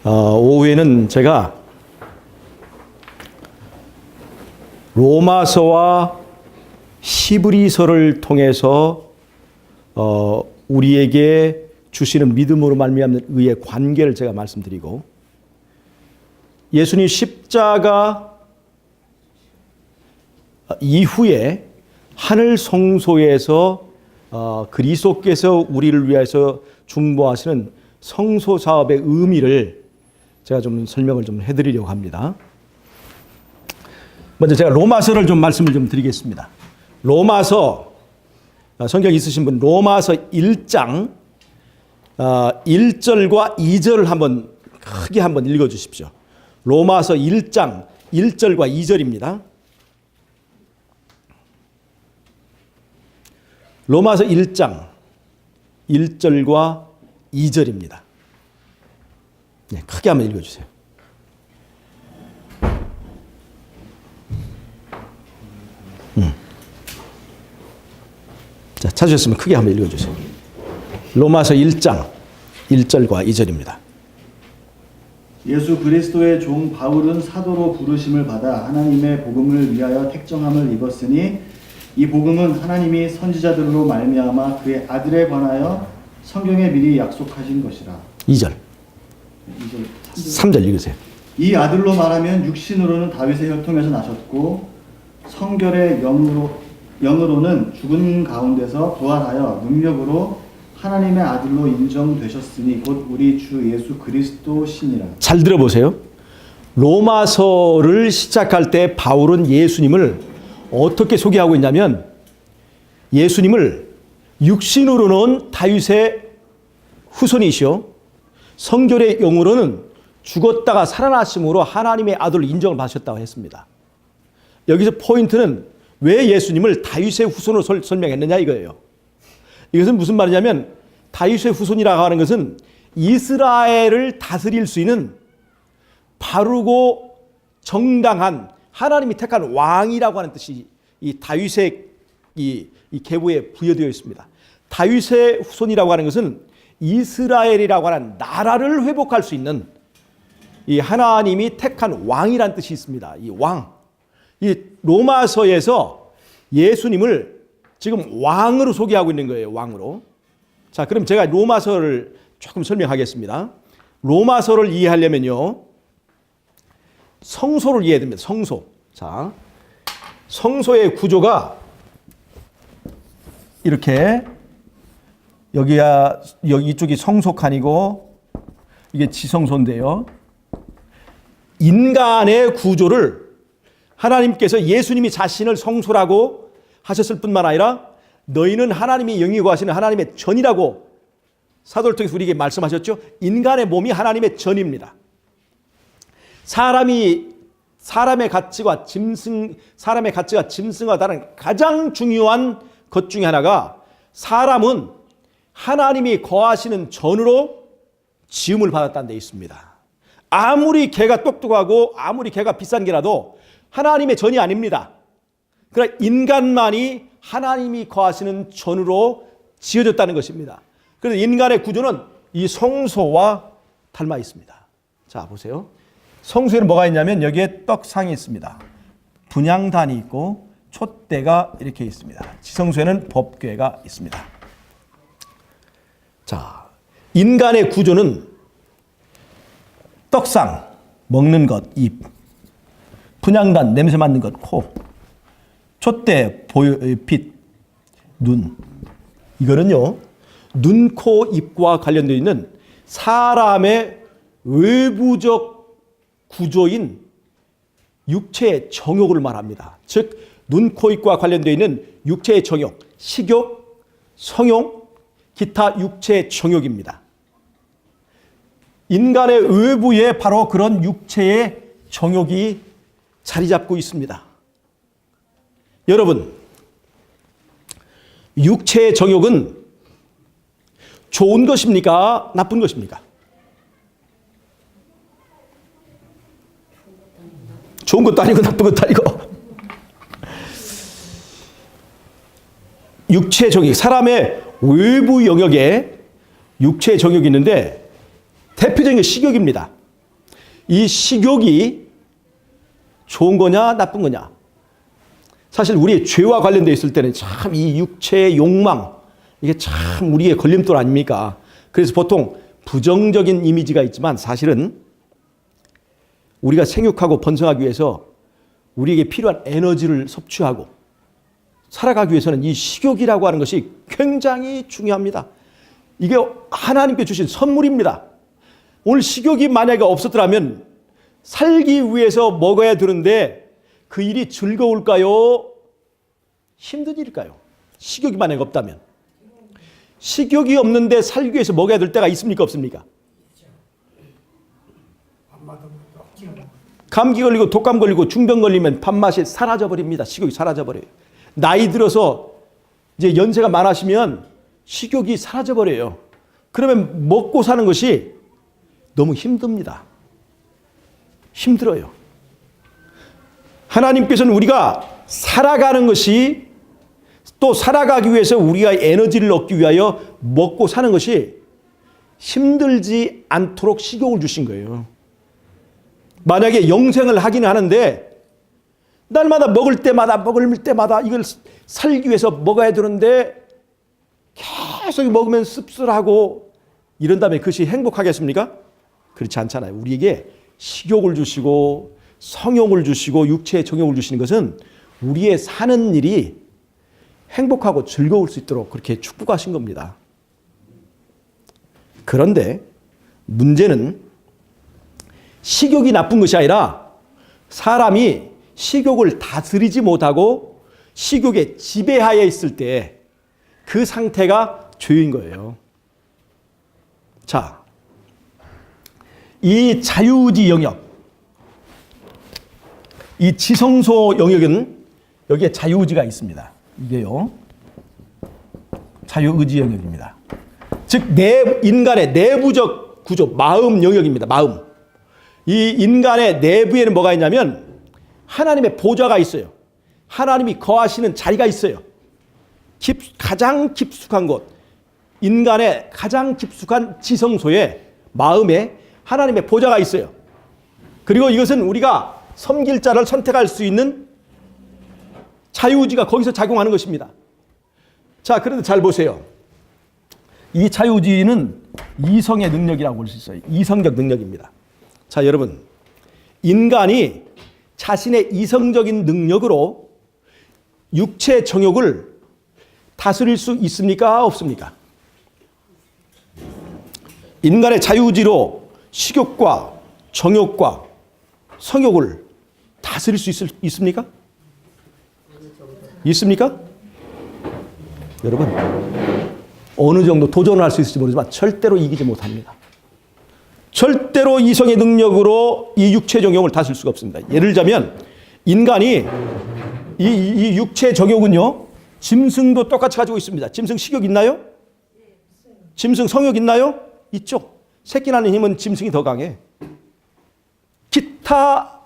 오후에는 제가 로마서와 히브리서를 통해서 우리에게 주시는 믿음으로 말미암는 의의 관계를 제가 말씀드리고, 예수님 십자가 이후에 하늘 성소에서 그리스도께서 우리를 위해서 중보하시는 성소 사업의 의미를 제가 좀 설명을 좀 해드리려고 합니다. 먼저 제가 로마서를 좀 말씀을 좀 드리겠습니다. 로마서, 성경 있으신 분 로마서 1장 1절과 2절을 한번 크게 한번 읽어 주십시오. 로마서 1장 1절과 2절입니다. 로마서 1장 1절과 2절입니다. 네, 크게 한번 읽어주세요. 자, 찾으셨으면 크게 한번 읽어주세요. 로마서 1장 1절과 2절입니다. 예수 그리스도의 종 바울은 사도로 부르심을 받아 하나님의 복음을 위하여 택정함을 입었으니 이 복음은 하나님이 선지자들로 말미암아 그의 아들에 관하여 성경에 미리 약속하신 것이라. 2절. 3절 읽으세요. 이 아들로 말하면 육신으로는 다윗의 혈통에서 나셨고 성결의 영으로는 죽은 가운데서 부활하여 능력으로 하나님의 아들로 인정되셨으니 곧 우리 주 예수 그리스도시니라. 잘 들어보세요. 로마서를 시작할 때 바울은 예수님을 어떻게 소개하고 있냐면, 예수님을 육신으로는 다윗의 후손이시오, 성결의 영으로는 죽었다가 살아나심으로 하나님의 아들로 인정을 받으셨다고 했습니다. 여기서 포인트는 왜 예수님을 다윗의 후손으로 설명했느냐 이거예요. 이것은 무슨 말이냐면, 다윗의 후손이라고 하는 것은 이스라엘을 다스릴 수 있는 바르고 정당한 하나님이 택한 왕이라고 하는 뜻이 이 다윗의 이 계보에 부여되어 있습니다. 다윗의 후손이라고 하는 것은 이스라엘이라고 하는 나라를 회복할 수 있는 이 하나님이 택한 왕이라는 뜻이 있습니다. 이 왕. 이 로마서에서 예수님을 지금 왕으로 소개하고 있는 거예요. 왕으로. 자, 그럼 제가 로마서를 조금 설명하겠습니다. 로마서를 이해하려면요, 성소를 이해해야 됩니다. 성소. 자, 성소의 구조가 이렇게, 여기 이쪽이 성소칸이고 이게 지성소인데요. 인간의 구조를 하나님께서 예수님이 자신을 성소라고 하셨을 뿐만 아니라 너희는 하나님이 영이 거하시는 하나님의 전이라고 사도를 통해서 우리에게 말씀하셨죠. 인간의 몸이 하나님의 전입니다. 사람의 가치가 짐승과 다른 가장 중요한 것 중에 하나가, 사람은 하나님이 거하시는 전으로 지음을 받았다는 데 있습니다. 아무리 개가 똑똑하고 아무리 개가 비싼 개라도 하나님의 전이 아닙니다. 그러나 인간만이 하나님이 거하시는 전으로 지어졌다는 것입니다. 그래서 인간의 구조는 이 성소와 닮아 있습니다. 자, 보세요. 성소에는 뭐가 있냐면 여기에 떡상이 있습니다. 분향단이 있고 촛대가 이렇게 있습니다. 지성소에는 법궤가 있습니다. 자, 인간의 구조는 떡상, 먹는 것, 입, 분향단, 냄새 맡는 것, 코, 촛대, 빛, 눈. 이거는요, 눈, 코, 입과 관련되어 있는 사람의 외부적 구조인 육체의 정욕을 말합니다. 즉, 눈, 코, 입과 관련되어 있는 육체의 정욕, 식욕, 성욕, 기타 육체의 정욕입니다. 인간의 외부에 바로 그런 육체의 정욕이 자리 잡고 있습니다. 여러분, 육체의 정욕은 좋은 것입니까? 나쁜 것입니까? 좋은 것도 아니고 나쁜 것도 아니고. 육체의 정욕, 사람의 외부 영역에 육체의 정욕이 있는데 대표적인 게 식욕입니다. 이 식욕이 좋은 거냐 나쁜 거냐. 사실 우리의 죄와 관련되어 있을 때는 참 이 육체의 욕망, 이게 참 우리의 걸림돌 아닙니까? 그래서 보통 부정적인 이미지가 있지만 사실은 우리가 생육하고 번성하기 위해서 우리에게 필요한 에너지를 섭취하고 살아가기 위해서는 이 식욕이라고 하는 것이 굉장히 중요합니다. 이게 하나님께 주신 선물입니다. 오늘 식욕이 만약에 없었더라면 살기 위해서 먹어야 되는데 그 일이 즐거울까요? 힘든 일일까요? 식욕이 만약에 없다면. 식욕이 없는데 살기 위해서 먹어야 될 때가 있습니까? 없습니까? 감기 걸리고 독감 걸리고 중병 걸리면 밥맛이 사라져버립니다. 식욕이 사라져버려요. 나이 들어서 이제 연세가 많아지면 식욕이 사라져버려요. 그러면 먹고 사는 것이 너무 힘듭니다. 힘들어요. 하나님께서는 우리가 살아가는 것이 또 살아가기 위해서 우리가 에너지를 얻기 위하여 먹고 사는 것이 힘들지 않도록 식욕을 주신 거예요. 만약에 영생을 하기는 하는데 날마다 먹을 때마다 이걸 살기 위해서 먹어야 되는데 계속 먹으면 씁쓸하고 이런 다음에 그것이 행복하겠습니까? 그렇지 않잖아요. 우리에게 식욕을 주시고 성욕을 주시고 육체의 정욕을 주시는 것은 우리의 사는 일이 행복하고 즐거울 수 있도록 그렇게 축복하신 겁니다. 그런데 문제는 식욕이 나쁜 것이 아니라 사람이 식욕을 다스리지 못하고 식욕에 지배하여 있을 때 그 상태가 죄인 거예요. 자, 이 자유의지 영역, 이 지성소 영역은 여기에 자유의지가 있습니다. 이게요, 자유의지 영역입니다. 즉, 인간의 내부적 구조, 마음 영역입니다. 마음. 이 인간의 내부에는 뭐가 있냐면 하나님의 보좌가 있어요. 하나님이 거하시는 자리가 있어요. 가장 깊숙한 곳, 인간의 가장 깊숙한 지성소에 마음에 하나님의 보좌가 있어요. 그리고 이것은 우리가 섬길 자를 선택할 수 있는 자유의지가 거기서 작용하는 것입니다. 자, 그런데 잘 보세요. 이 자유의지는 이성의 능력이라고 볼 수 있어요. 이성적 능력입니다. 자, 여러분, 인간이 자신의 이성적인 능력으로 육체 정욕을 다스릴 수 있습니까? 없습니까? 인간의 자유의지로 식욕과 정욕과 성욕을 다스릴 수 있습니까? 있습니까? 여러분, 어느 정도 도전을 할 수 있을지 모르지만 절대로 이기지 못합니다. 절대로 이성의 능력으로 이 육체 정욕을 다스릴 수가 없습니다. 예를 들자면 인간이 이 육체 정욕은요, 짐승도 똑같이 가지고 있습니다. 짐승 식욕 있나요? 짐승 성욕 있나요? 있죠. 새끼 낳는 힘은 짐승이 더 강해. 기타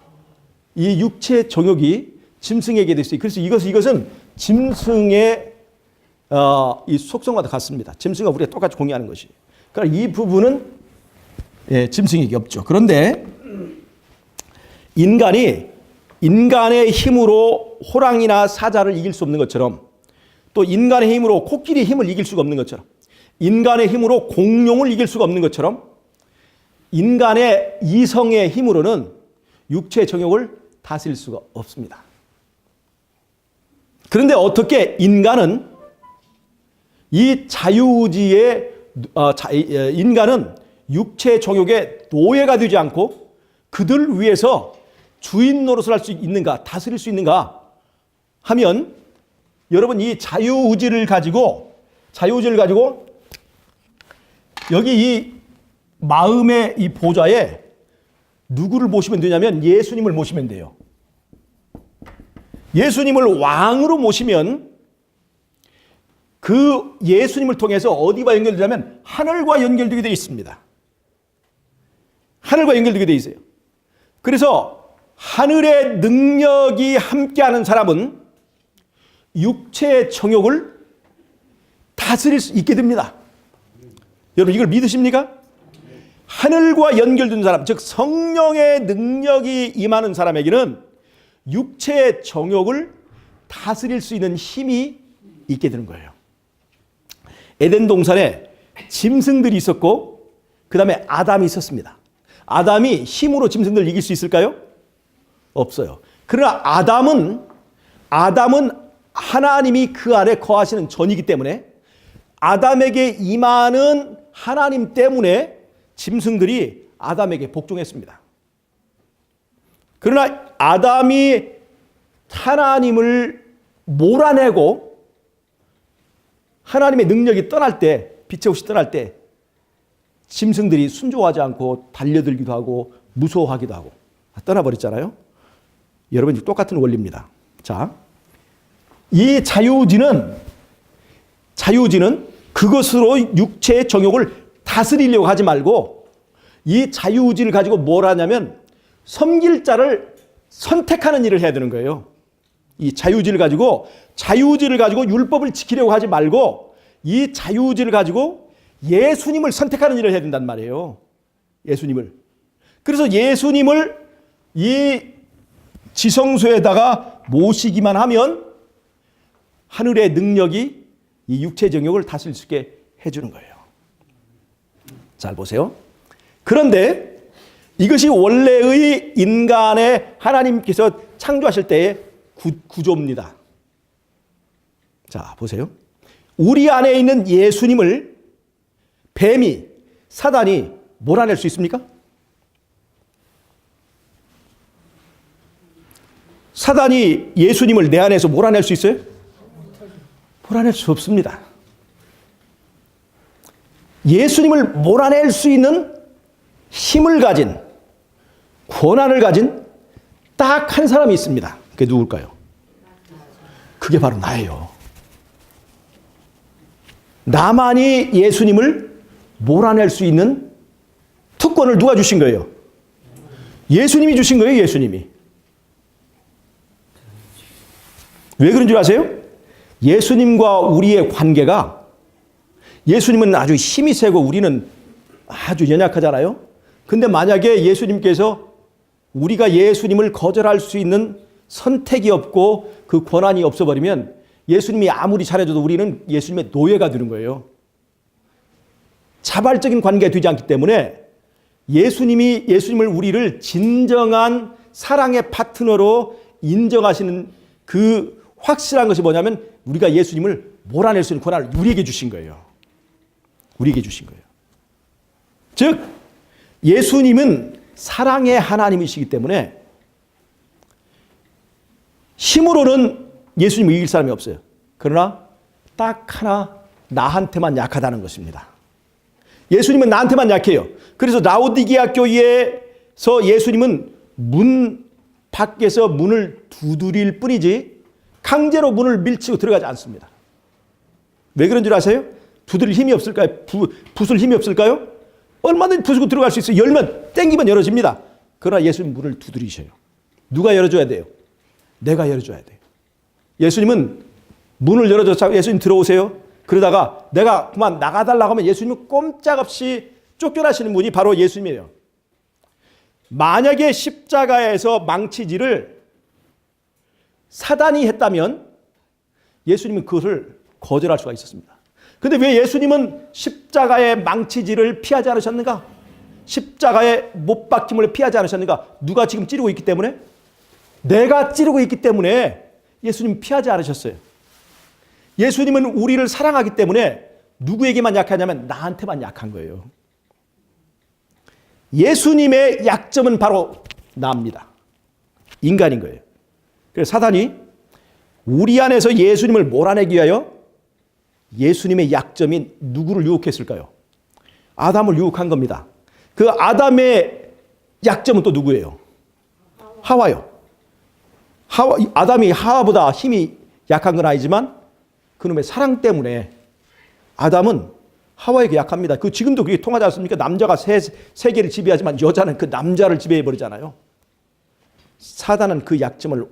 이 육체 정욕이 짐승에게 있어요. 그래서 이것은 짐승의 이 속성과 같습니다. 짐승과 우리가 똑같이 공유하는 것이. 그러니까 이 부분은 짐승에게 없죠. 그런데 인간의 힘으로 호랑이나 사자를 이길 수 없는 것처럼, 또 인간의 힘으로 코끼리의 힘을 이길 수가 없는 것처럼, 인간의 힘으로 공룡을 이길 수가 없는 것처럼, 인간의 이성의 힘으로는 육체의 정욕을 다스릴 수가 없습니다. 그런데 어떻게 인간은 이 자유의지의 인간은 육체의 정욕에 노예가 되지 않고 그들 위해서 주인 노릇을 할 수 있는가, 다스릴 수 있는가 하면, 여러분, 이 자유의지를 가지고 여기 이 마음의 이 보좌에 누구를 모시면 되냐면 예수님을 모시면 돼요. 예수님을 왕으로 모시면 그 예수님을 통해서 어디와 연결되냐면 하늘과 연결되게 되어 있습니다. 하늘과 연결되게 되어 있어요. 그래서 하늘의 능력이 함께하는 사람은 육체의 정욕을 다스릴 수 있게 됩니다. 여러분, 이걸 믿으십니까? 하늘과 연결된 사람, 즉 성령의 능력이 임하는 사람에게는 육체의 정욕을 다스릴 수 있는 힘이 있게 되는 거예요. 에덴 동산에 짐승들이 있었고 그 다음에 아담이 있었습니다. 아담이 힘으로 짐승들을 이길 수 있을까요? 없어요. 그러나 아담은 하나님이 그 안에 거하시는 전이기 때문에 아담에게 임하는 하나님 때문에 짐승들이 아담에게 복종했습니다. 그러나 아담이 하나님을 몰아내고 하나님의 능력이 떠날 때, 빛의 옷이 떠날 때 짐승들이 순종하지 않고 달려들기도 하고 무서워하기도 하고 떠나버렸잖아요. 여러분, 똑같은 원리입니다. 자, 이 자유의지는 그것으로 육체의 정욕을 다스리려고 하지 말고 이 자유의지를 가지고 뭘 하냐면 섬길 자를 선택하는 일을 해야 되는 거예요. 이 자유의지를 가지고 율법을 지키려고 하지 말고 이 자유의지를 가지고 예수님을 선택하는 일을 해야 된단 말이에요. 예수님을. 그래서 예수님을 이 지성소에다가 모시기만 하면 하늘의 능력이 이 육체 정욕을 다스릴 수 있게 해주는 거예요. 잘 보세요. 그런데 이것이 원래의 인간의 하나님께서 창조하실 때의 구조입니다. 자, 보세요. 우리 안에 있는 예수님을 뱀이, 사단이 몰아낼 수 있습니까? 사단이 예수님을 내 안에서 몰아낼 수 있어요? 몰아낼 수 없습니다. 예수님을 몰아낼 수 있는 힘을 가진, 권한을 가진 딱 한 사람이 있습니다. 그게 누굴까요? 그게 바로 나예요. 나만이 예수님을 몰아낼 수 있는 특권을 누가 주신 거예요? 예수님이 주신 거예요, 예수님이. 왜 그런 줄 아세요? 예수님과 우리의 관계가, 예수님은 아주 힘이 세고 우리는 아주 연약하잖아요. 근데 만약에 예수님께서 우리가 예수님을 거절할 수 있는 선택이 없고 그 권한이 없어버리면 예수님이 아무리 잘해줘도 우리는 예수님의 노예가 되는 거예요. 자발적인 관계가 되지 않기 때문에 예수님을 우리를 진정한 사랑의 파트너로 인정하시는 그 확실한 것이 뭐냐면 우리가 예수님을 몰아낼 수 있는 권한을 우리에게 주신 거예요. 우리에게 주신 거예요. 즉 예수님은 사랑의 하나님이시기 때문에 힘으로는 예수님을 이길 사람이 없어요. 그러나 딱 하나 나한테만 약하다는 것입니다. 예수님은 나한테만 약해요. 그래서 라오디게아 교회에서 예수님은 문 밖에서 문을 두드릴 뿐이지 강제로 문을 밀치고 들어가지 않습니다. 왜 그런 줄 아세요? 두드릴 힘이 없을까요? 부술 힘이 없을까요? 얼마든지 부수고 들어갈 수 있어요. 열면, 땡기면 열어집니다. 그러나 예수님 문을 두드리셔요. 누가 열어줘야 돼요? 내가 열어줘야 돼요. 예수님은 문을 열어줘서 예수님 들어오세요. 그러다가 내가 그만 나가달라고 하면 예수님은 꼼짝없이 쫓겨나시는 분이 바로 예수님이에요. 만약에 십자가에서 망치질을 사단이 했다면 예수님은 그것을 거절할 수가 있었습니다. 근데 왜 예수님은 십자가의 망치질을 피하지 않으셨는가? 십자가의 못 박힘을 피하지 않으셨는가? 누가 지금 찌르고 있기 때문에? 내가 찌르고 있기 때문에 예수님 피하지 않으셨어요. 예수님은 우리를 사랑하기 때문에 누구에게만 약하냐면 나한테만 약한 거예요. 예수님의 약점은 바로 나입니다. 인간인 거예요. 그래서 사단이 우리 안에서 예수님을 몰아내기 위하여 예수님의 약점인 누구를 유혹했을까요? 아담을 유혹한 겁니다. 그 아담의 약점은 또 누구예요? 하와요. 아담이 하와보다 힘이 약한 건 아니지만 그놈의 사랑 때문에 아담은 하와에게 약합니다. 그 지금도 그게 통하지 않습니까? 남자가 세계를 지배하지만 여자는 그 남자를 지배해버리잖아요. 사단은 그 약점을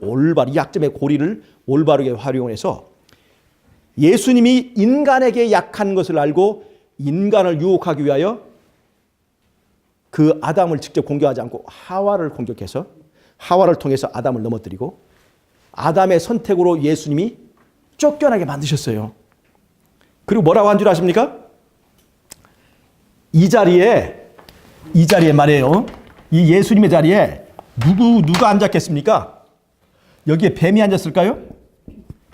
약점의 고리를 올바르게 활용해서 예수님이 인간에게 약한 것을 알고 인간을 유혹하기 위하여 그 아담을 직접 공격하지 않고 하와를 공격해서 하와를 통해서 아담을 넘어뜨리고 아담의 선택으로 예수님이 쫓겨나게 만드셨어요. 그리고 뭐라고 한 줄 아십니까? 이 자리에 말이에요. 이 예수님의 자리에 누가 앉았겠습니까? 여기에 뱀이 앉았을까요?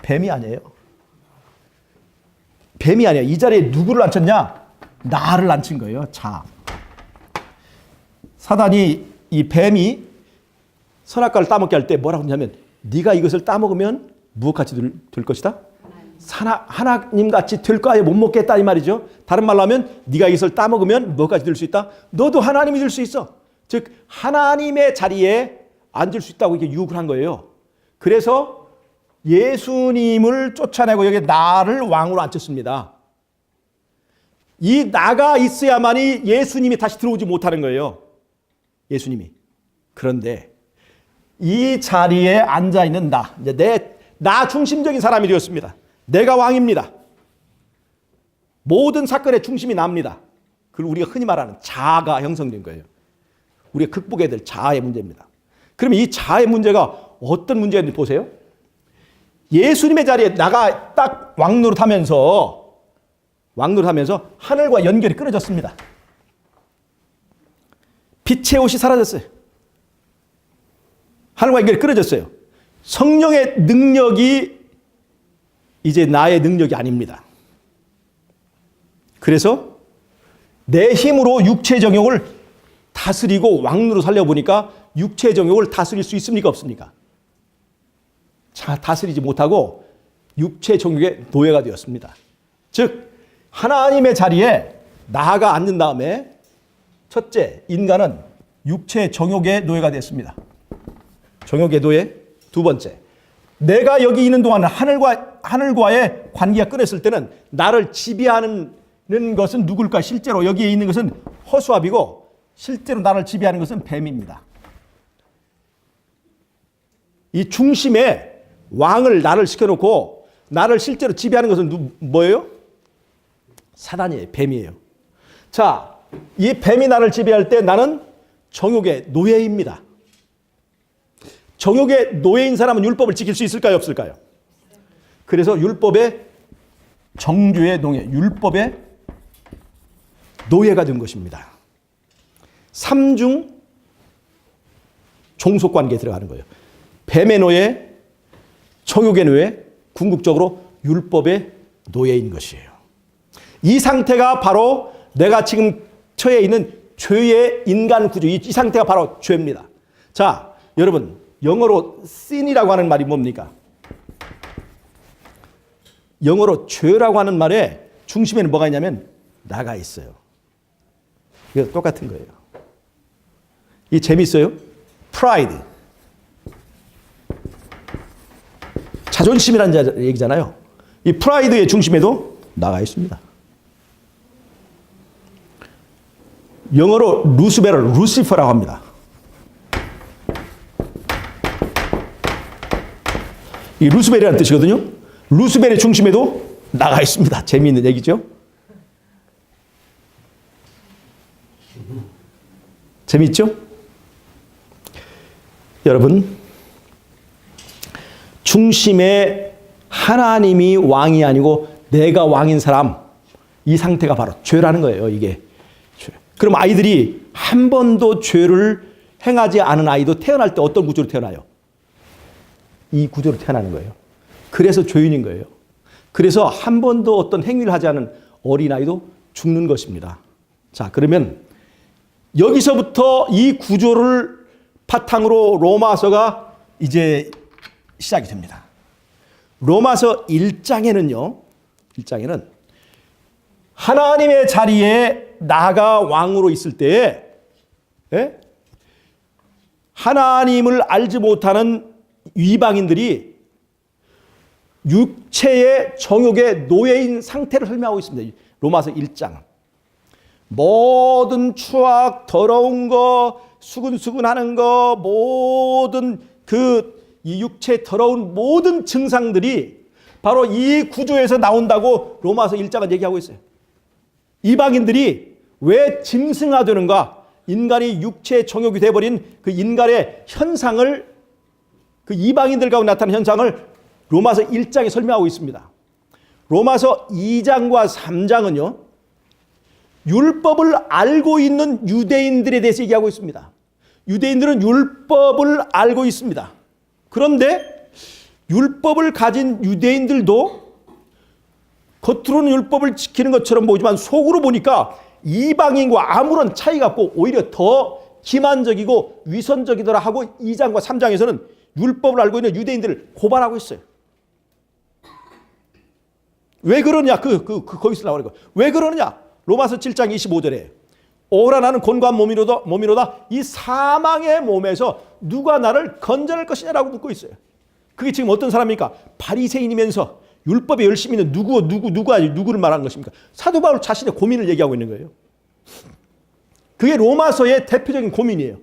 뱀이 아니에요. 뱀이 아니에요. 이 자리에 누구를 앉혔냐? 나를 앉힌 거예요. 자, 사단이 이 뱀이 선악과를 따먹게 할 때 뭐라고 하냐면 네가 이것을 따먹으면 무엇같이 될 것이다? 하나님같이 될 거야. 못 먹겠다 이 말이죠. 다른 말로 하면 네가 이것을 따먹으면 무엇같이 될 수 있다? 너도 하나님이 될 수 있어. 즉 하나님의 자리에 앉을 수 있다고 이렇게 유혹을 한 거예요. 그래서 예수님을 쫓아내고 여기 나를 왕으로 앉혔습니다. 이 나가 있어야만이 예수님이 다시 들어오지 못하는 거예요. 예수님이. 그런데 이 자리에 앉아있는 나 중심적인 사람이 되었습니다. 내가 왕입니다. 모든 사건의 중심이 납니다. 그걸 우리가 흔히 말하는 자아가 형성된 거예요. 우리가 극복해야 될 자아의 문제입니다. 그러면 이 자아의 문제가 어떤 문제인지 보세요. 예수님의 자리에 나가 딱 왕노릇하면서 하늘과 연결이 끊어졌습니다. 빛의 옷이 사라졌어요. 하늘과 연결이 끊어졌어요. 성령의 능력이 이제 나의 능력이 아닙니다. 그래서 내 힘으로 육체의 정욕을 다스리고 왕노로 살려보니까 육체의 정욕을 다스릴 수 있습니까? 없습니까? 다스리지 못하고 육체의 정욕의 노예가 되었습니다. 즉 하나님의 자리에 나가 앉는 다음에 첫째, 인간은 육체의 정욕의 노예가 됐습니다. 정욕의 노예. 두 번째, 내가 여기 있는 동안 하늘과의 관계가 끊었을 때는 나를 지배하는 것은 누굴까? 실제로 여기에 있는 것은 허수아비고 실제로 나를 지배하는 것은 뱀입니다. 이 중심에 왕을 나를 시켜놓고 나를 실제로 지배하는 것은 뭐예요? 사단이에요. 뱀이에요. 자, 이 뱀이 나를 지배할 때 나는 정욕의 노예입니다. 정욕의 노예인 사람은 율법을 지킬 수 있을까요? 없을까요? 그래서 율법의 정죄의 노예, 율법의 노예가 된 것입니다. 삼중 종속관계에 들어가는 거예요. 뱀의 노예, 정욕의 노예, 궁극적으로 율법의 노예인 것이에요. 이 상태가 바로 내가 지금 처해 있는 죄의 인간 구조, 이 상태가 바로 죄입니다. 자, 여러분, 영어로 sin이라고 하는 말이 뭡니까? 영어로 죄라고 하는 말에 중심에는 뭐가 있냐면 나가 있어요. 이거 똑같은 거예요. 이 재밌어요? 프라이드. 자존심이라는 얘기잖아요. 이 프라이드의 중심에도 나가 있습니다. 영어로 루시퍼라고 합니다. 이 루스벨이라는 뜻이거든요. 루스벨의 중심에도 나가 있습니다. 재미있는 얘기죠. 재미있죠? 여러분, 중심에 하나님이 왕이 아니고 내가 왕인 사람, 이 상태가 바로 죄라는 거예요. 이게 죄. 그럼 아이들이 한 번도 죄를 행하지 않은 아이도 태어날 때 어떤 구조로 태어나요? 이 구조로 태어나는 거예요. 그래서 죄인인 거예요. 그래서 한 번도 어떤 행위를 하지 않은 어린아이도 죽는 것입니다. 자, 그러면 여기서부터 이 구조를 바탕으로 로마서가 이제 시작이 됩니다. 로마서 1장에는 하나님의 자리에 나가 왕으로 있을 때에 하나님을 알지 못하는 이방인들이 육체의 정욕의 노예인 상태를 설명하고 있습니다. 로마서 1장. 모든 추악, 더러운 거, 수근수근하는 거, 모든 이 육체의 더러운 모든 증상들이 바로 이 구조에서 나온다고 로마서 1장은 얘기하고 있어요. 이방인들이 왜 짐승화되는가? 인간이 육체의 정욕이 되어버린 그 인간의 현상을, 그 이방인들 가운데 나타나는 현상을 로마서 1장에 설명하고 있습니다. 로마서 2장과 3장은요, 율법을 알고 있는 유대인들에 대해서 얘기하고 있습니다. 유대인들은 율법을 알고 있습니다. 그런데 율법을 가진 유대인들도 겉으로는 율법을 지키는 것처럼 보이지만 속으로 보니까 이방인과 아무런 차이가 없고 오히려 더 기만적이고 위선적이더라 하고 2장과 3장에서는 율법을 알고 있는 유대인들을 고발하고 있어요. 왜 그러냐? 거기서 나오는 거. 왜 그러느냐? 로마서 7장 25절에 오라 나는 곤고한 몸이로다 이 사망의 몸에서 누가 나를 건져낼 것이냐라고 묻고 있어요. 그게 지금 어떤 사람입니까? 바리새인이면서 율법에 열심히 있는 누구를 말하는 것입니까? 사도 바울 자신의 고민을 얘기하고 있는 거예요. 그게 로마서의 대표적인 고민이에요.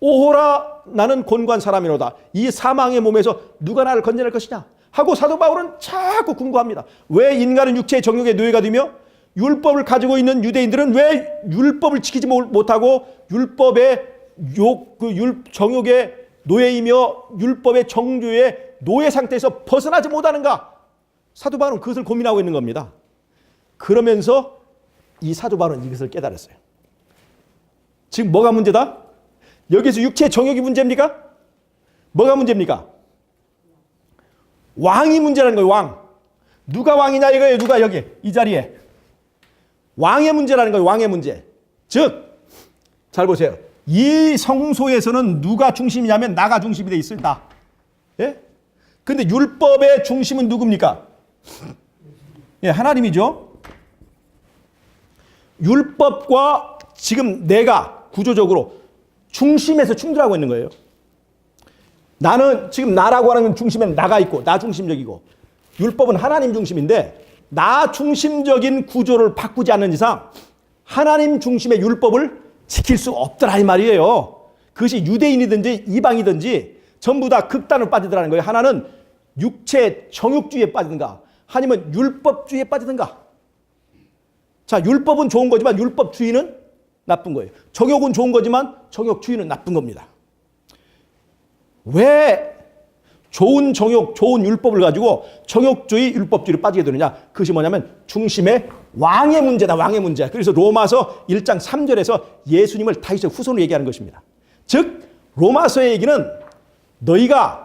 오호라 나는 곤고한 사람이로다 이 사망의 몸에서 누가 나를 건져낼 것이냐 하고 사도 바울은 자꾸 궁금합니다. 왜 인간은 육체의 정욕의 노예가 되며 율법을 가지고 있는 유대인들은 왜 율법을 지키지 못하고 율법의 정욕의 노예이며 율법의 정죄의 노예 상태에서 벗어나지 못하는가? 사도 바울은 그것을 고민하고 있는 겁니다. 그러면서 이 사도 바울은 이것을 깨달았어요. 지금 뭐가 문제다? 여기서 육체의 정욕이 문제입니까? 뭐가 문제입니까? 왕이 문제라는 거예요. 왕. 누가 왕이냐 이거예요. 누가 여기 이 자리에. 왕의 문제라는 거예요. 왕의 문제. 즉, 잘 보세요. 이 성소에서는 누가 중심이냐면 나가 중심이 돼 있습니다. 예? 근데 율법의 중심은 누굽니까? 예, 하나님이죠. 율법과 지금 내가 구조적으로 중심에서 충돌하고 있는 거예요. 나는 지금 나라고 하는 중심에는 나가 있고 나 중심적이고 율법은 하나님 중심인데 나 중심적인 구조를 바꾸지 않는 이상 하나님 중심의 율법을 지킬 수 없더라 이 말이에요. 그것이 유대인이든지 이방이든지 전부 다 극단을 빠지더라는 거예요. 하나는 육체 정욕주의에 빠지든가 아니면 율법주의에 빠지든가. 자, 율법은 좋은 거지만 율법주의는 나쁜 거예요. 정욕은 좋은 거지만 정욕주의는 나쁜 겁니다. 왜 좋은 정욕, 좋은 율법을 가지고 정욕주의, 율법주의를 빠지게 되느냐? 그것이 뭐냐면 중심의 왕의 문제다, 왕의 문제. 그래서 로마서 1장 3절에서 예수님을 다윗의 후손으로 얘기하는 것입니다. 즉, 로마서의 얘기는 너희가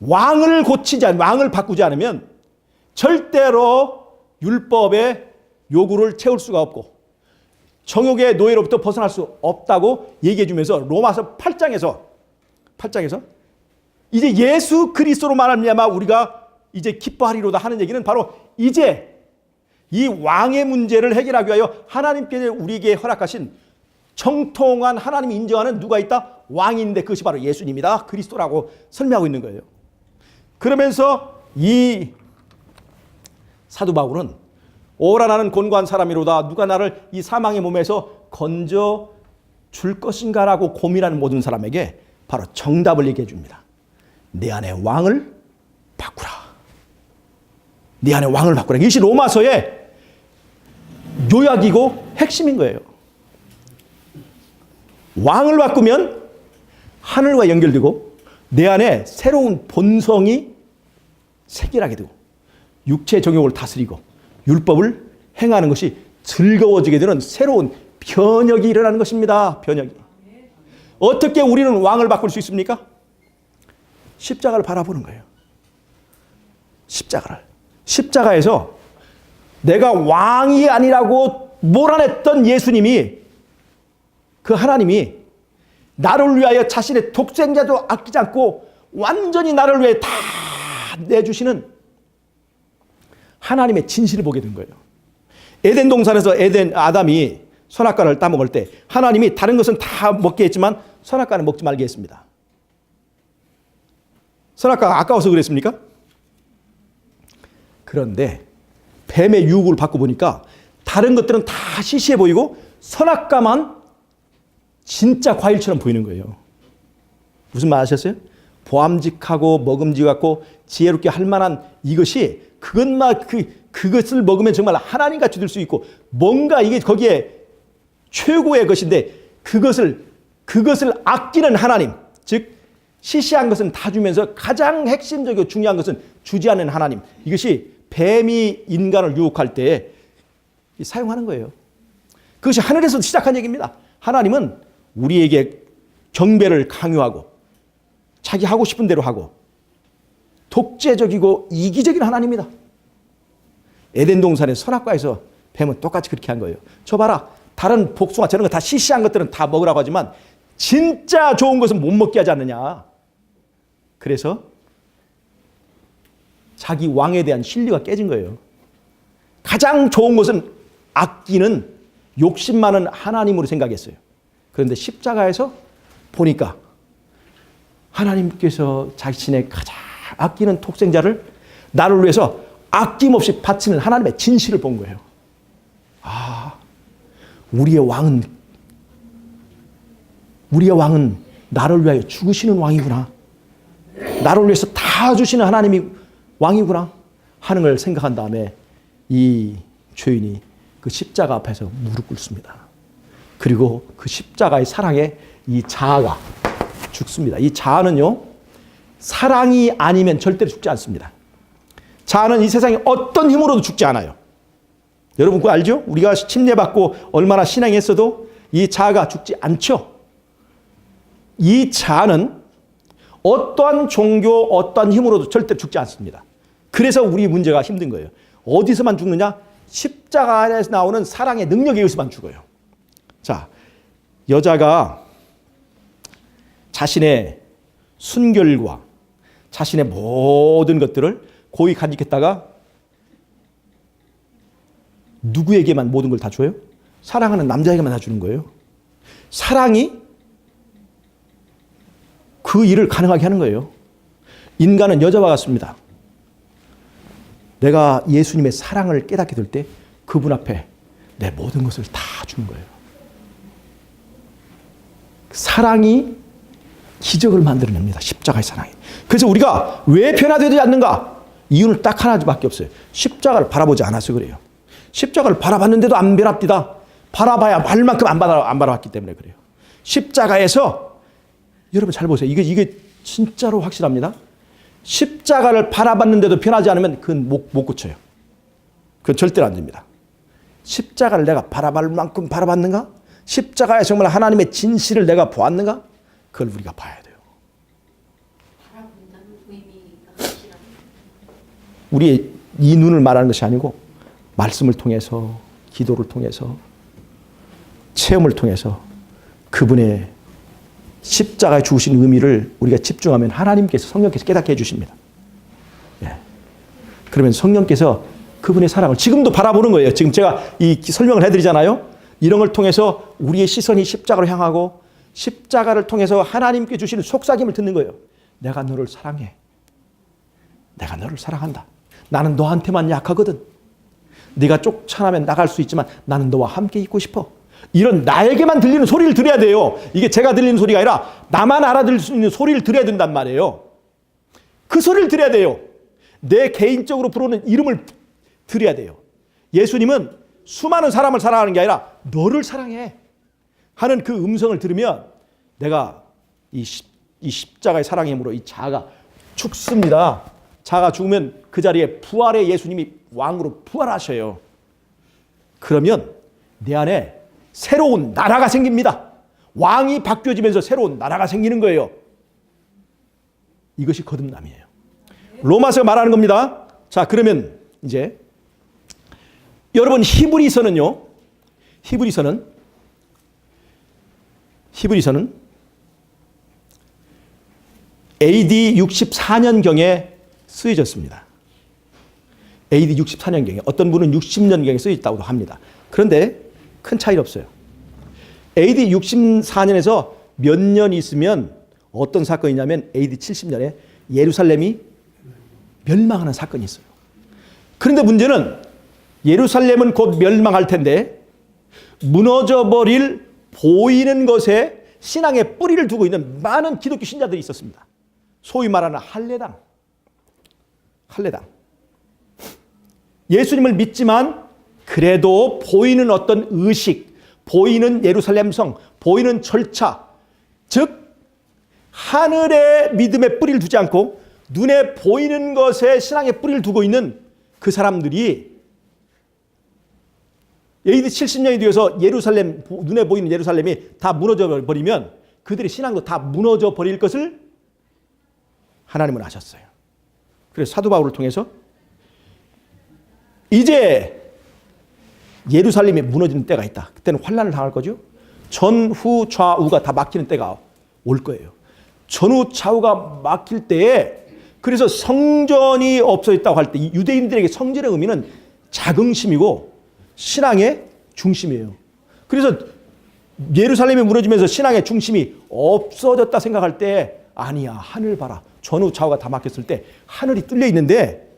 왕을 바꾸지 않으면 절대로 율법의 요구를 채울 수가 없고 정욕의 노예로부터 벗어날 수 없다고 얘기해 주면서 로마서 8장에서 이제 예수 그리스도로 말미암아 우리가 이제 기뻐하리로다 하는 얘기는 바로 이제 이 왕의 문제를 해결하기 위하여 하나님께서 우리에게 허락하신 정통한 하나님이 인정하는 누가 있다? 왕인데 그것이 바로 예수님이다. 그리스도라고 설명하고 있는 거예요. 그러면서 이 사도 바울은 오라 나는 곤고한 사람이로다 누가 나를 이 사망의 몸에서 건져 줄 것인가라고 고민하는 모든 사람에게 바로 정답을 얘기해 줍니다. 내 안에 왕을 바꾸라. 내 안에 왕을 바꾸라. 이것이 로마서의 요약이고 핵심인 거예요. 왕을 바꾸면 하늘과 연결되고 내 안에 새로운 본성이 생겨나게 되고 육체의 정욕을 다스리고 율법을 행하는 것이 즐거워지게 되는 새로운 변혁이 일어나는 것입니다. 변혁이. 어떻게 우리는 왕을 바꿀 수 있습니까? 십자가를 바라보는 거예요. 십자가에서 내가 왕이 아니라고 몰아냈던 예수님이 그 하나님이 나를 위하여 자신의 독생자도 아끼지 않고 완전히 나를 위해 다 내주시는 하나님의 진실을 보게 된 거예요. 에덴 동산에서 아담이 선악과를 따먹을 때 하나님이 다른 것은 다 먹게 했지만 선악과는 먹지 말게 했습니다. 선악과가 아까워서 그랬습니까? 그런데 뱀의 유혹을 받고 보니까 다른 것들은 다 시시해 보이고 선악과만 진짜 과일처럼 보이는 거예요. 무슨 말 아셨어요? 보암직하고 먹음직 같고 지혜롭게 할 만한 이것이 그것을 먹으면 정말 하나님같이 될 수 있고 뭔가 이게 거기에 최고의 것인데 그것을 아끼는 하나님, 즉 시시한 것은 다 주면서 가장 핵심적이고 중요한 것은 주지 않는 하나님. 이것이 뱀이 인간을 유혹할 때 사용하는 거예요. 그것이 하늘에서 시작한 얘기입니다. 하나님은 우리에게 경배를 강요하고 자기 하고 싶은 대로 하고 독재적이고 이기적인 하나님입니다. 에덴 동산의 선악과에서 뱀은 똑같이 그렇게 한 거예요. 저 봐라. 다른 복숭아 저런 거 다 시시한 것들은 다 먹으라고 하지만 진짜 좋은 것은 못 먹게 하지 않느냐. 그래서 자기 왕에 대한 신뢰가 깨진 거예요. 가장 좋은 것은 아끼는 욕심 많은 하나님으로 생각했어요. 그런데 십자가에서 보니까 하나님께서 자신의 가장 아끼는 독생자를 나를 위해서 아낌없이 바치는 하나님의 진실을 본 거예요. 아, 우리의 왕은 나를 위하여 죽으시는 왕이구나. 나를 위해서 다 주시는 하나님이 왕이구나 하는 걸 생각한 다음에 이 죄인이 그 십자가 앞에서 무릎 꿇습니다. 그리고 그 십자가의 사랑에 이 자아가 죽습니다. 이 자아는요, 사랑이 아니면 절대로 죽지 않습니다. 자아는 이 세상에 어떤 힘으로도 죽지 않아요. 여러분 그거 알죠? 우리가 침례받고 얼마나 신앙했어도 이 자아가 죽지 않죠. 이 자아는 어떠한 종교, 어떠한 힘으로도 절대 죽지 않습니다. 그래서 우리 문제가 힘든 거예요. 어디서만 죽느냐? 십자가 안에서 나오는 사랑의 능력에 의해서만 죽어요. 자, 여자가 자신의 순결과 자신의 모든 것들을 고이 간직했다가 누구에게만 모든 걸 다 줘요? 사랑하는 남자에게만 다 주는 거예요. 사랑이 그 일을 가능하게 하는 거예요. 인간은 여자와 같습니다. 내가 예수님의 사랑을 깨닫게 될 때 그분 앞에 내 모든 것을 다 주는 거예요. 사랑이 기적을 만들어냅니다. 십자가의 사랑이. 그래서 우리가 왜 변화되지 않는가? 이유는 딱 하나밖에 없어요. 십자가를 바라보지 않아서 그래요. 십자가를 바라봤는데도 안 변합니다. 바라봐야 할 만큼 안 바라봤기 때문에 그래요. 십자가에서 여러분 잘 보세요. 이게 진짜로 확실합니다. 십자가를 바라봤는데도 변하지 않으면 그건 못 고쳐요. 그건 절대로 안 됩니다. 십자가를 내가 바라볼 만큼 바라봤는가? 십자가에 정말 하나님의 진실을 내가 보았는가? 그걸 우리가 봐야 돼요. 바라본다는 의미가 확실합니다. 우리의 이 눈을 말하는 것이 아니고 말씀을 통해서, 기도를 통해서, 체험을 통해서 그분의 십자가에 주신 의미를 우리가 집중하면 하나님께서, 성령께서 깨닫게 해주십니다. 예. 그러면 성령께서 그분의 사랑을 지금도 바라보는 거예요. 지금 제가 이 설명을 해드리잖아요. 이런 걸 통해서 우리의 시선이 십자가로 향하고 십자가를 통해서 하나님께 주시는 속삭임을 듣는 거예요. 내가 너를 사랑해. 내가 너를 사랑한다. 나는 너한테만 약하거든. 네가 쫓아나면 나갈 수 있지만 나는 너와 함께 있고 싶어. 이런 나에게만 들리는 소리를 들어야 돼요. 이게 제가 들리는 소리가 아니라 나만 알아들을 수 있는 소리를 들어야 된단 말이에요. 그 소리를 들어야 돼요. 내 개인적으로 부르는 이름을 들어야 돼요. 예수님은 수많은 사람을 사랑하는 게 아니라 너를 사랑해 하는 그 음성을 들으면 내가 이 십자가의 사랑의 힘으로 이 자아가 죽습니다. 자아가 죽으면 그 자리에 부활의 예수님이 왕으로 부활하셔요. 그러면 내 안에 새로운 나라가 생깁니다. 왕이 바뀌어지면서 새로운 나라가 생기는 거예요. 이것이 거듭남이에요. 로마서가 말하는 겁니다. 자, 그러면 이제 여러분 히브리서는 AD 64년경에 쓰여졌습니다. AD 64년경에 어떤 분은 60년경에 쓰여졌다고 합니다. 그런데 큰 차이 없어요. AD 64년에서 몇 년 있으면 어떤 사건이냐면 AD 70년에 예루살렘이 멸망하는 사건이 있어요. 그런데 문제는 예루살렘은 곧 멸망할 텐데 무너져버릴 보이는 것에 신앙의 뿌리를 두고 있는 많은 기독교 신자들이 있었습니다. 소위 말하는 할례당. 예수님을 믿지만 그래도 보이는 어떤 의식, 보이는 예루살렘 성, 보이는 절차, 즉 하늘의 믿음에 뿌리를 두지 않고 눈에 보이는 것에 신앙의 뿌리를 두고 있는 그 사람들이 AD 70년이 되어서 예루살렘, 눈에 보이는 예루살렘이 다 무너져 버리면 그들의 신앙도 다 무너져 버릴 것을 하나님은 아셨어요. 그래서 사도 바울을 통해서 이제 예루살렘이 무너지는 때가 있다. 그때는 환난을 당할 거죠. 전후 좌우가 다 막히는 때가 올 거예요. 전후 좌우가 막힐 때에 그래서 성전이 없어졌다고 할 때 유대인들에게 성전의 의미는 자긍심이고 신앙의 중심이에요. 그래서 예루살렘이 무너지면서 신앙의 중심이 없어졌다 생각할 때 아니야, 하늘 봐라. 전후 좌우가 다 막혔을 때 하늘이 뚫려 있는데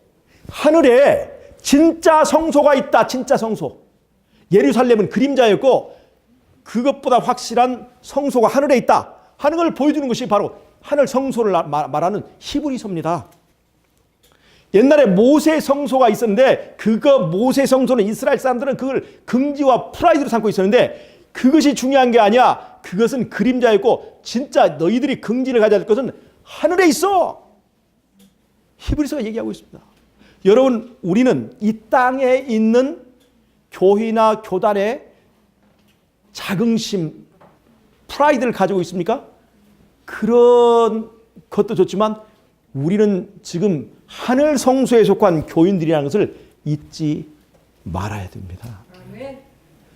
하늘에 진짜 성소가 있다. 진짜 성소. 예루살렘은 그림자였고 그것보다 확실한 성소가 하늘에 있다 하는 걸 보여주는 것이 바로 하늘 성소를 말하는 히브리서입니다. 옛날에 모세 성소가 있었는데 그거 모세 성소는 이스라엘 사람들은 그걸 긍지와 프라이드로 삼고 있었는데 그것이 중요한 게 아니야. 그것은 그림자였고 진짜 너희들이 긍지를 가져야 될 것은 하늘에 있어. 히브리서가 얘기하고 있습니다. 여러분, 우리는 이 땅에 있는 교회나 교단의 자긍심, 프라이드를 가지고 있습니까? 그런 것도 좋지만 우리는 지금 하늘 성소에 속한 교인들이라는 것을 잊지 말아야 됩니다.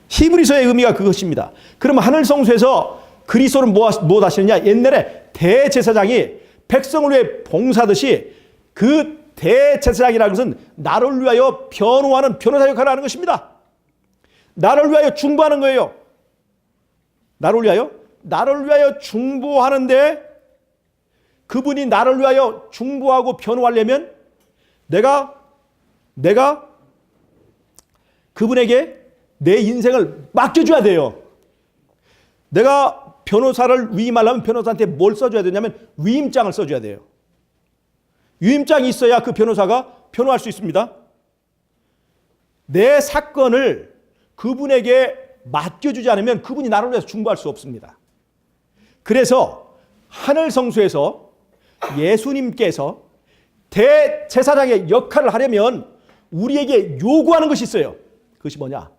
히브리서의 의미가 그것입니다. 그러면 하늘 성소에서 그리스도를 무엇 하시느냐? 옛날에 대제사장이 백성을 위해 봉사하듯이 그 대제사장이라는 것은 나를 위하여 변호하는 변호사 역할을 하는 것입니다. 나를 위하여 중보하는 거예요. 나를 위하여 중보하는데 그분이 나를 위하여 중보하고 변호하려면 내가 그분에게 내 인생을 맡겨줘야 돼요. 내가 변호사를 위임하려면 변호사한테 뭘 써줘야 되냐면 위임장을 써줘야 돼요. 위임장이 있어야 그 변호사가 변호할 수 있습니다. 내 사건을 그분에게 맡겨주지 않으면 그분이 나를 위해서 중보할 수 없습니다. 그래서 하늘 성소에서 예수님께서 대제사장의 역할을 하려면 우리에게 요구하는 것이 있어요. 그것이 뭐냐?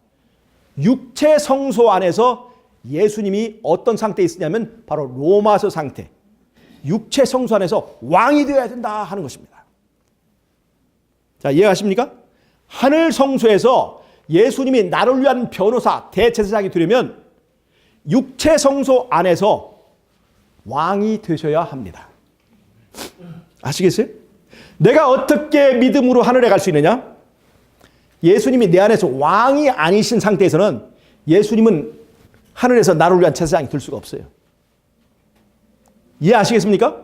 육체 성소 안에서 예수님이 어떤 상태에 있으냐면 바로 로마서 상태. 육체 성소 안에서 왕이 되어야 된다 하는 것입니다. 자, 이해하십니까? 하늘 성소에서 예수님이 나를 위한 변호사, 대제사장이 되려면 육체 성소 안에서 왕이 되셔야 합니다. 아시겠어요? 내가 어떻게 믿음으로 하늘에 갈 수 있느냐? 예수님이 내 안에서 왕이 아니신 상태에서는 예수님은 하늘에서 나를 위한 제사장이 될 수가 없어요. 이해하시겠습니까?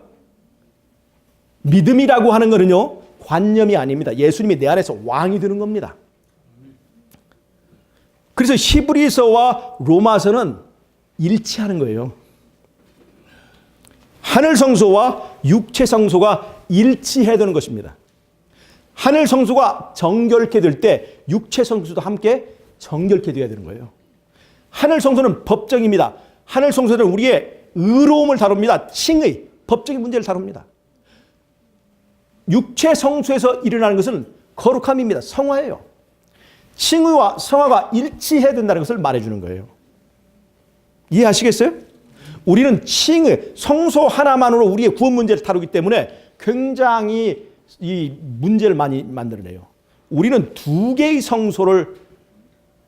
믿음이라고 하는 것은요, 관념이 아닙니다. 예수님이 내 안에서 왕이 되는 겁니다. 그래서 히브리서와 로마서는 일치하는 거예요. 하늘 성소와 육체 성소가 일치해야 되는 것입니다. 하늘 성소가 정결케 될 때 육체 성소도 함께 정결케 되어야 되는 거예요. 하늘 성소는 법정입니다. 하늘 성소는 우리의 의로움을 다룹니다. 칭의, 법적인 문제를 다룹니다. 육체 성소에서 일어나는 것은 거룩함입니다. 성화예요. 칭의와 성화가 일치해야 된다는 것을 말해주는 거예요. 이해하시겠어요? 우리는 칭의, 성소 하나만으로 우리의 구원 문제를 다루기 때문에 굉장히 이 문제를 많이 만들어내요. 우리는 두 개의 성소를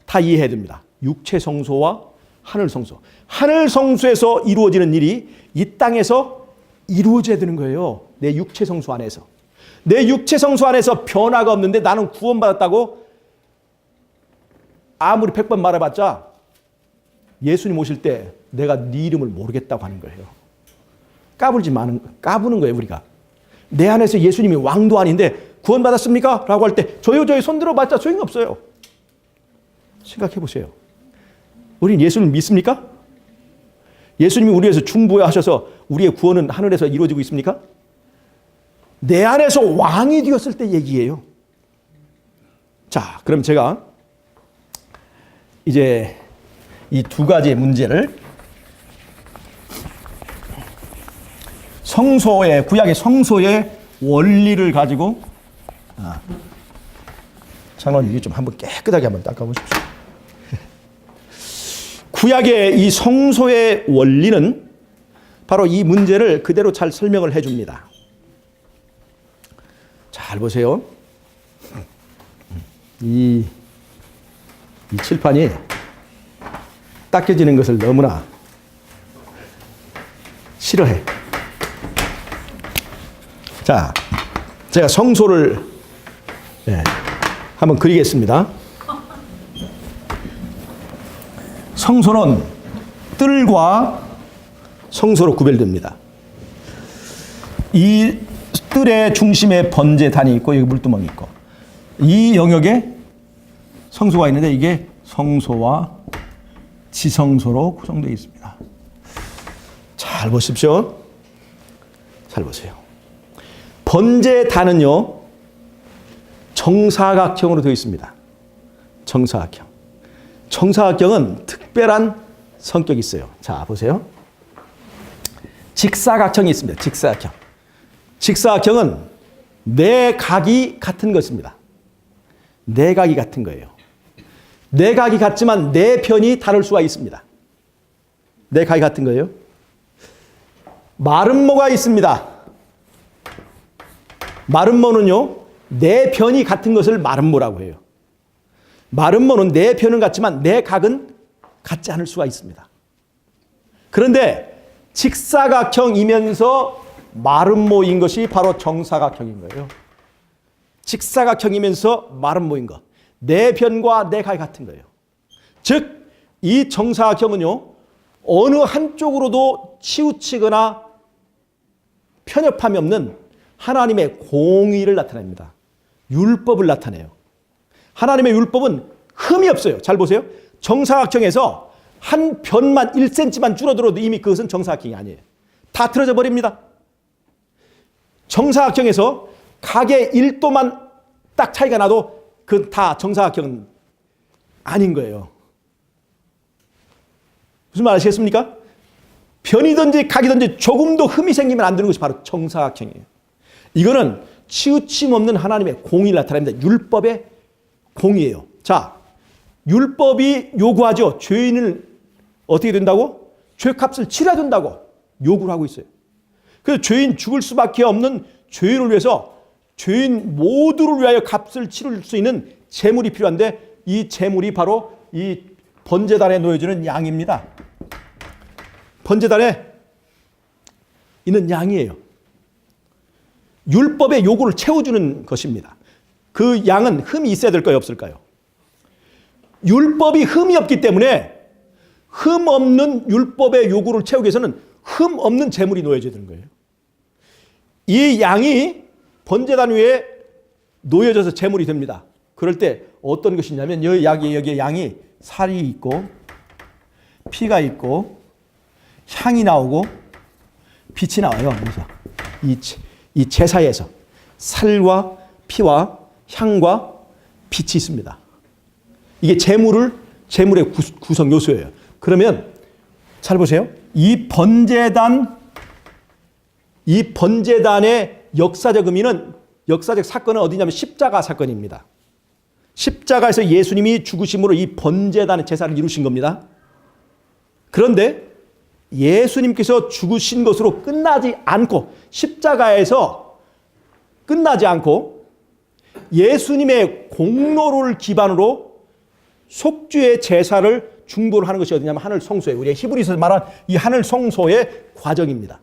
다 이해해야 됩니다. 육체 성소와 하늘 성소. 하늘 성소에서 이루어지는 일이 이 땅에서 이루어져야 되는 거예요. 내 육체 성소 안에서. 내 육체 성소 안에서 변화가 없는데 나는 구원받았다고 아무리 100번 말해봤자 예수님 오실 때 내가 네 이름을 모르겠다고 하는 거예요. 까부는 거예요, 우리가. 내 안에서 예수님이 왕도 아닌데 구원받았습니까? 라고 할 때 저요 손 들어봤자 소용이 없어요. 생각해 보세요. 우린 예수님 믿습니까? 예수님이 우리 위해서 중보하셔서 우리의 구원은 하늘에서 이루어지고 있습니까? 내 안에서 왕이 되었을 때 얘기예요. 자, 그럼 제가 이제 이 두 가지의 문제를 성소의 구약의 성소의 원리를 가지고 장로님 이게 좀 한번 깨끗하게 한번 닦아보십시오. 구약의 이 성소의 원리는 바로 이 문제를 그대로 잘 설명을 해줍니다. 잘 보세요. 이 칠판이 닦여지는 것을 너무나 싫어해. 자, 제가 성소를 한번 그리겠습니다. 성소는 뜰과 성소로 구별됩니다. 이 뜰의 중심에 번제단이 있고 여기 물두멍이 있고 이 영역에 성소가 있는데 이게 성소와 지성소로 구성되어 있습니다. 잘 보십시오. 잘 보세요. 번제단은요 정사각형으로 되어 있습니다. 정사각형. 정사각형은 특별한 성격이 있어요. 자, 보세요. 직사각형이 있습니다. 직사각형. 직사각형은 네 각이 같은 것입니다. 네 각이 같은 거예요. 네 각이 같지만 네 편이 다를 수가 있습니다. 네 각이 같은 거예요. 마름모가 있습니다. 마름모는요, 네 편이 같은 것을 마름모라고 해요. 마름모는 네 편은 같지만 네 각은 같지 않을 수가 있습니다. 그런데 직사각형이면서 마름모인 것이 바로 정사각형인 거예요. 직사각형이면서 마름모인 것. 네 편과 네 각이 같은 거예요. 즉, 이 정사각형은요, 어느 한쪽으로도 치우치거나 편협함이 없는 하나님의 공의를 나타냅니다. 율법을 나타내요. 하나님의 율법은 흠이 없어요. 잘 보세요. 정사각형에서 한 변만 1cm만 줄어들어도 이미 그것은 정사각형이 아니에요. 다 틀어져 버립니다. 정사각형에서 각의 1도만 딱 차이가 나도 그 다 정사각형은 아닌 거예요. 무슨 말 아시겠습니까? 변이든지 각이든지 조금도 흠이 생기면 안 되는 것이 바로 정사각형이에요. 이거는 치우침 없는 하나님의 공의를 나타냅니다. 율법의 공의예요. 자, 율법이 요구하죠. 죄인을 어떻게 된다고? 죄값을 치러야 된다고 요구를 하고 있어요. 그래서 죄인 죽을 수밖에 없는 죄인을 위해서 죄인 모두를 위하여 값을 치를 수 있는 제물이 필요한데 이 제물이 바로 이 번제단에 놓여지는 양입니다. 번제단에 있는 양이에요. 율법의 요구를 채워주는 것입니다. 그 양은 흠이 있어야 될까요? 없을까요? 율법이 흠이 없기 때문에 흠 없는 율법의 요구를 채우기 위해서는 흠 없는 제물이 놓여져야 되는 거예요. 이 양이 번제단 위에 놓여져서 제물이 됩니다. 그럴 때 어떤 것이냐면 여기에 양이 살이 있고 피가 있고 향이 나오고 빛이 나와요. 그래서 이 제사에서 살과 피와 향과 빛이 있습니다. 이게 제물의 구성 요소예요. 그러면 잘 보세요. 이 번제단의 역사적 의미는 역사적 사건은 어디냐면 십자가 사건입니다. 십자가에서 예수님이 죽으심으로 이 번제단의 제사를 이루신 겁니다. 그런데 예수님께서 죽으신 것으로 끝나지 않고 십자가에서 끝나지 않고 예수님의 공로를 기반으로 속죄의 제사를 중보를 하는 것이 어디냐면 하늘 성소에 우리가 히브리서에서 말한 이 하늘 성소의 과정입니다.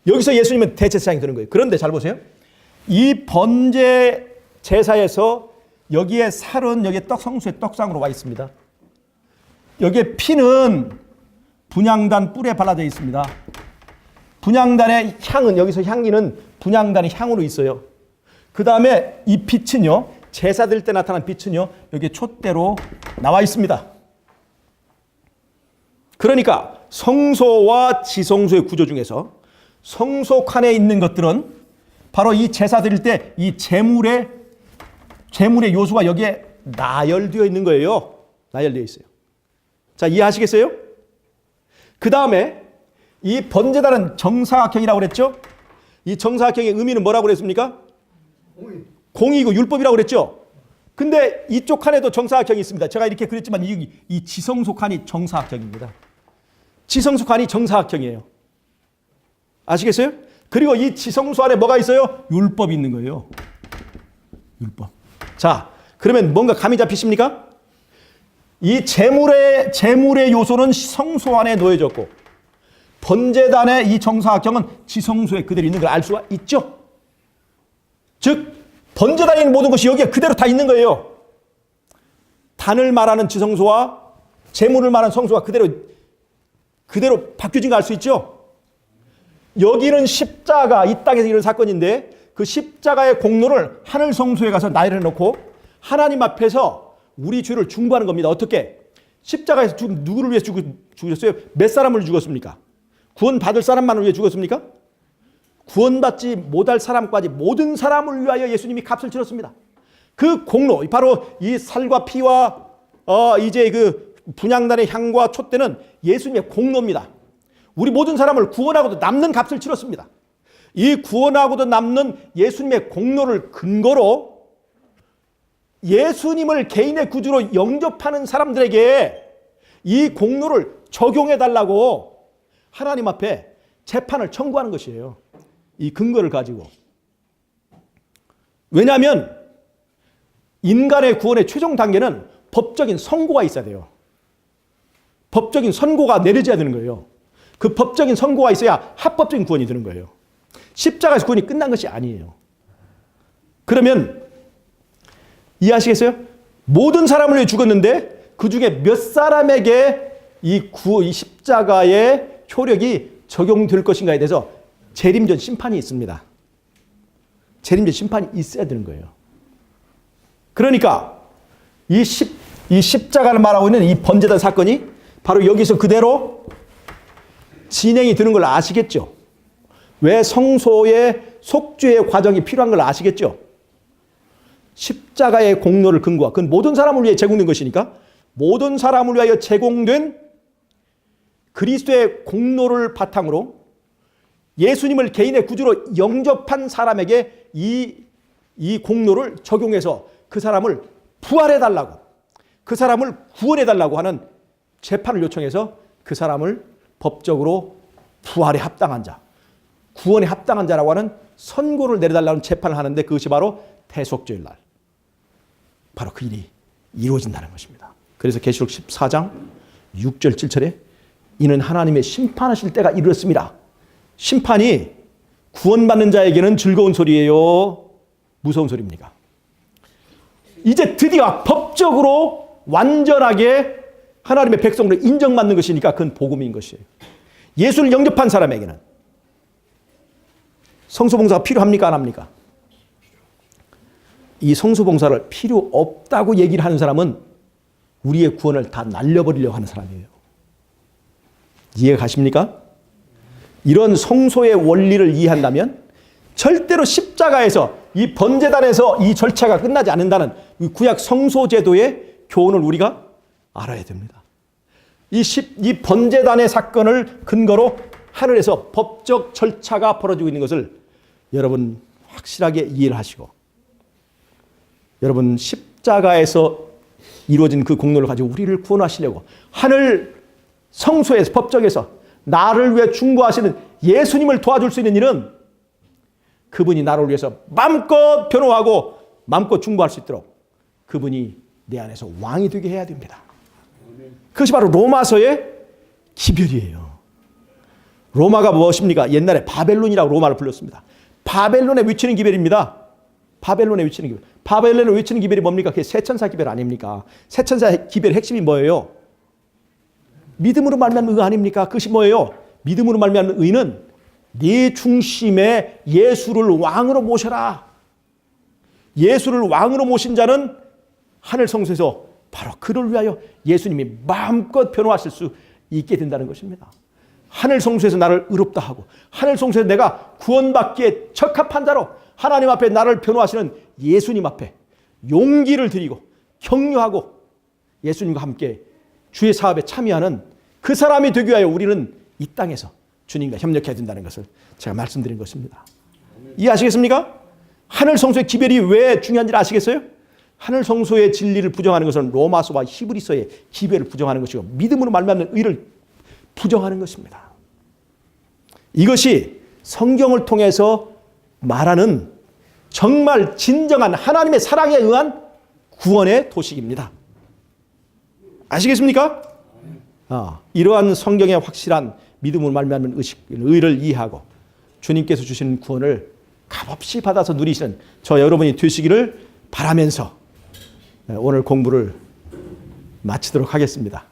여기서 예수님은 대제사장이 되는 거예요. 그런데 잘 보세요. 이 번제 제사에서 여기에 살은 여기에 성소의 떡상으로 와 있습니다. 여기에 피는 분향단 뿔에 발라져 있습니다. 분향단의 향은 여기서 향기는 분향단의 향으로 있어요. 그 다음에 이 빛은요. 제사 드릴 때 나타난 빛은요. 여기 촛대로 나와 있습니다. 그러니까 성소와 지성소의 구조 중에서 성소 칸에 있는 것들은 바로 이 제사 드릴 때 이 제물의 요소가 여기에 나열되어 있는 거예요. 나열되어 있어요. 자, 이해하시겠어요? 그 다음에 이 번제단은 정사각형이라고 그랬죠? 이 정사각형의 의미는 뭐라고 그랬습니까? 공이고 율법이라고 그랬죠? 근데 이쪽 칸에도 정사각형이 있습니다. 제가 이렇게 그랬지만 이 지성소 칸이 정사각형입니다. 지성소 칸이 정사각형이에요. 아시겠어요? 그리고 이 지성소 안에 뭐가 있어요? 율법이 있는 거예요. 율법. 자, 그러면 뭔가 감이 잡히십니까? 이 제물의 요소는 성소 안에 놓여졌고 번제단의 이 정사각형은 지성소에 그대로 있는 걸 알 수가 있죠. 즉 번제단에 있는 모든 것이 여기에 그대로 다 있는 거예요. 단을 말하는 지성소와 제물을 말하는 성소가 그대로 바뀌어진 거 알 수 있죠. 여기는 십자가, 이 땅에서 이런 사건인데 그 십자가의 공로를 하늘 성소에 가서 나열해 놓고 하나님 앞에서 우리 죄를 중보하는 겁니다. 어떻게? 십자가에서 누구를 위해 죽으셨어요? 몇 사람을 죽었습니까? 구원받을 사람만을 위해 죽었습니까? 구원받지 못할 사람까지 모든 사람을 위하여 예수님이 값을 치렀습니다. 그 공로, 바로 이 살과 피와 이제 그 분향단의 향과 촛대는 예수님의 공로입니다. 우리 모든 사람을 구원하고도 남는 값을 치렀습니다. 이 구원하고도 남는 예수님의 공로를 근거로 예수님을 개인의 구주로 영접하는 사람들에게 이 공로를 적용해 달라고 하나님 앞에 재판을 청구하는 것이에요. 이 근거를 가지고. 왜냐하면 인간의 구원의 최종 단계는 법적인 선고가 있어야 돼요. 법적인 선고가 내려져야 되는 거예요. 그 법적인 선고가 있어야 합법적인 구원이 되는 거예요. 십자가에서 구원이 끝난 것이 아니에요. 그러면 이해하시겠어요? 모든 사람을 위해 죽었는데 그 중에 몇 사람에게 이 십자가의 효력이 적용될 것인가에 대해서 재림전 심판이 있습니다. 재림전 심판이 있어야 되는 거예요. 그러니까 이 십자가를 말하고 있는 이 번제단 사건이 바로 여기서 그대로 진행이 되는 걸 아시겠죠? 왜 성소의 속죄의 과정이 필요한 걸 아시겠죠? 십자가의 공로를 근거하, 그건 모든 사람을 위해 제공된 것이니까 모든 사람을 위하여 제공된 그리스도의 공로를 바탕으로 예수님을 개인의 구주로 영접한 사람에게 이 공로를 적용해서 그 사람을 부활해달라고, 그 사람을 구원해달라고 하는 재판을 요청해서 그 사람을 법적으로 부활에 합당한 자, 구원에 합당한 자라고 하는 선고를 내려달라는 재판을 하는데 그것이 바로 대속죄일 날. 바로 그 일이 이루어진다는 것입니다. 그래서 계시록 14장 6절 7절에 이는 하나님의 심판하실 때가 이르렀습니다. 심판이 구원받는 자에게는 즐거운 소리예요? 무서운 소리입니까? 이제 드디어 법적으로 완전하게 하나님의 백성으로 인정받는 것이니까 그건 복음인 것이에요. 예수를 영접한 사람에게는 성소봉사가 필요합니까? 안 합니까? 이 성소봉사를 필요 없다고 얘기를 하는 사람은 우리의 구원을 다 날려버리려고 하는 사람이에요. 이해가 가십니까? 이런 성소의 원리를 이해한다면 절대로 십자가에서 이 번제단에서 이 절차가 끝나지 않는다는 구약 성소제도의 교훈을 우리가 알아야 됩니다. 이 번제단의 사건을 근거로 하늘에서 법적 절차가 벌어지고 있는 것을 여러분 확실하게 이해를 하시고 여러분 십자가에서 이루어진 그 공로를 가지고 우리를 구원하시려고 하늘 성소에서 법정에서 나를 위해 중보하시는 예수님을 도와줄 수 있는 일은 그분이 나를 위해서 마음껏 변호하고 마음껏 중보할 수 있도록 그분이 내 안에서 왕이 되게 해야 됩니다. 그것이 바로 로마서의 기별이에요. 로마가 무엇입니까? 옛날에 바벨론이라고 로마를 불렀습니다. 바벨론에 위치는 기별입니다. 바벨론에 위치는 기별. 바벨론에 위치는 기별이 뭡니까? 그게 세천사 기별 아닙니까? 세천사 기별의 핵심이 뭐예요? 믿음으로 말미암는 의 아닙니까? 그것이 뭐예요? 믿음으로 말미암는 의는 네 중심에 예수를 왕으로 모셔라. 예수를 왕으로 모신 자는 하늘 성소에서 바로 그를 위하여 예수님이 마음껏 변호하실 수 있게 된다는 것입니다. 하늘 성소에서 나를 의롭다 하고 하늘 성소에서 내가 구원받기에 적합한 자로 하나님 앞에 나를 변호하시는 예수님 앞에 용기를 드리고 격려하고 예수님과 함께 주의 사업에 참여하는 그 사람이 되기 위하여 우리는 이 땅에서 주님과 협력해야 된다는 것을 제가 말씀드린 것입니다. 이해하시겠습니까? 하늘 성소의 기별이 왜 중요한지 아시겠어요? 하늘 성소의 진리를 부정하는 것은 로마서와 히브리서의 기별을 부정하는 것이고 믿음으로 말미암는 의를 부정하는 것입니다. 이것이 성경을 통해서 말하는 정말 진정한 하나님의 사랑에 의한 구원의 도식입니다. 아시겠습니까? 이러한 성경의 확실한 믿음으로 말미암는 의를 이해하고 주님께서 주시는 구원을 값없이 받아서 누리시는 저 여러분이 되시기를 바라면서 오늘 공부를 마치도록 하겠습니다.